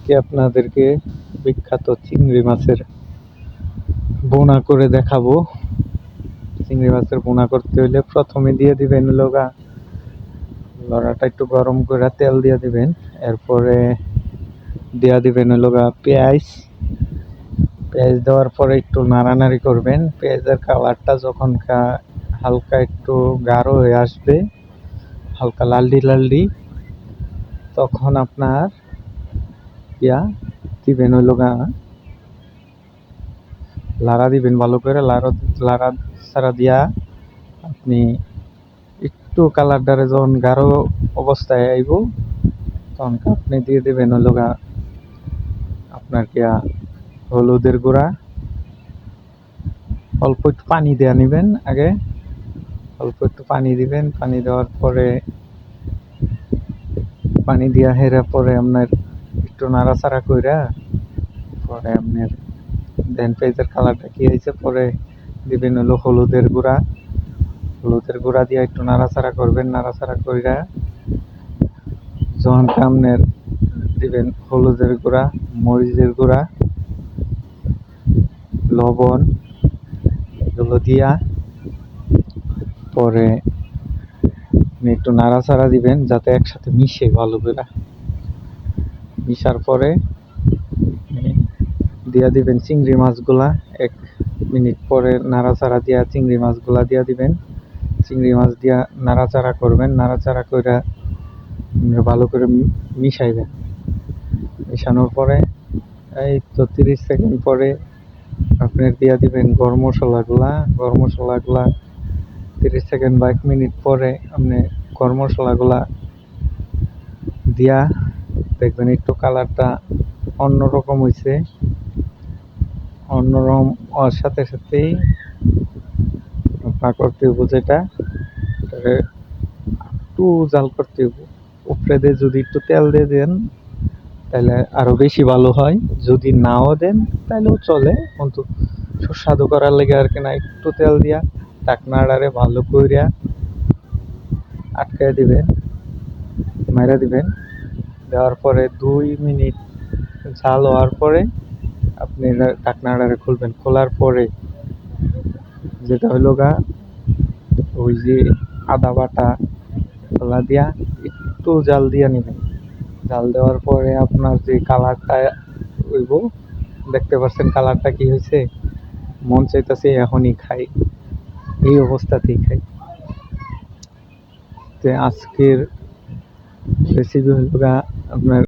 আজকে আপনাদেরকে বিখ্যাত চিংড়ি মাছের বোনা করে দেখাবো। চিংড়ি মাছের বোনা করতে হলে প্রথমে দিয়ে দিবেন লগা লড়াটা একটু গরম করে তেল দিয়ে দিবেন। এরপরে দিয়ে দিবেন লগা পেঁয়াজ দেওয়ার পরে একটু নাড়ানাড়ি করবেন। পেঁয়াজের কালারটা যখন হালকা একটু গাঢ় হয়ে আসবে, হালকা লালডি তখন আপনার দিবেন লাড়া দিবেন ভালো করে। লাড়া ছাড়া দিয়া আপনি একটু কালারটারে যখন গাঢ় অবস্থায় আইব তখন আপনি দিয়ে দেবেন আপনার হলুদের গুঁড়া। অল্প একটু পানি দেওয়া নেবেন আগে, অল্প একটু পানি দিবেন। পানি দেওয়ার পরে পানি দিয়া হেরার পরে আপনার একটু নাড়াচাড়া কইরা পরে আপনার দেন পেঁয়াজের কালারটা কি হয়েছে পরে দিবেন হলুদের গুঁড়া দিয়ে একটু নাড়াচাড়া করবেন। নাড়াচাড়া কইরা যখন আপনার দিবেন হলুদের গুঁড়া, মরিচের গুঁড়া, লবণ, এগুলো দিয়া পরে একটু নাড়াচাড়া দিবেন যাতে একসাথে মিশে ভালো করে। মিশার পরে দিয়া দিবেন চিংড়ি মাছগুলা। 1 মিনিট পরে নাড়াচাড়া দিয়া চিংড়ি মাছগুলা দিয়া দিবেন। চিংড়ি মাছ দিয়া নাড়াচাড়া করবেন। নাড়াচাড়া কইরা ভালো করে মিশাইবেন। মিশানোর পরে এই তো 30 সেকেন্ড পরে আপনার দিয়া দিবেন গরম মশলাগুলা 30 সেকেন্ড বা 1 মিনিট পরে আপনি গরম মশলাগুলা দিয়া দেখবেন একটু কালারটা অন্যরকম হয়েছে। অন্যরকম হওয়ার সাথে সাথেই আপনার করতে হইব যেটা একটু জাল করতে হইব। উপরে দিয়ে যদি একটু তেল দিয়ে দেন তাহলে আরো বেশি ভালো হয়। যদি নাও দেন তাহলেও চলে, কিন্তু সুস্বাদু করার লেগে আর কি না একটু তেল দিয়া ঢাকনাটারে ভালো কইরা আটকায় দিবেন, মেরে দিবেন। দেওয়ার পরে 2 মিনিট ঝাল হওয়ার পরে আপনি ঢাকনাটারে খুলবেন। খোলার পরে যেটা হইল ওই যে আদা বাটা খোলা দিয়া একটু জাল দিয়া নেবেন। জাল দেওয়ার পরে আপনার যে কালারটা হইব, দেখতে পাচ্ছেন কালারটা কি হয়েছে, মন চাইতেছে এখনই খাই, এই অবস্থাতেই খাই। তো আজকের রেসিপি হইল আপনার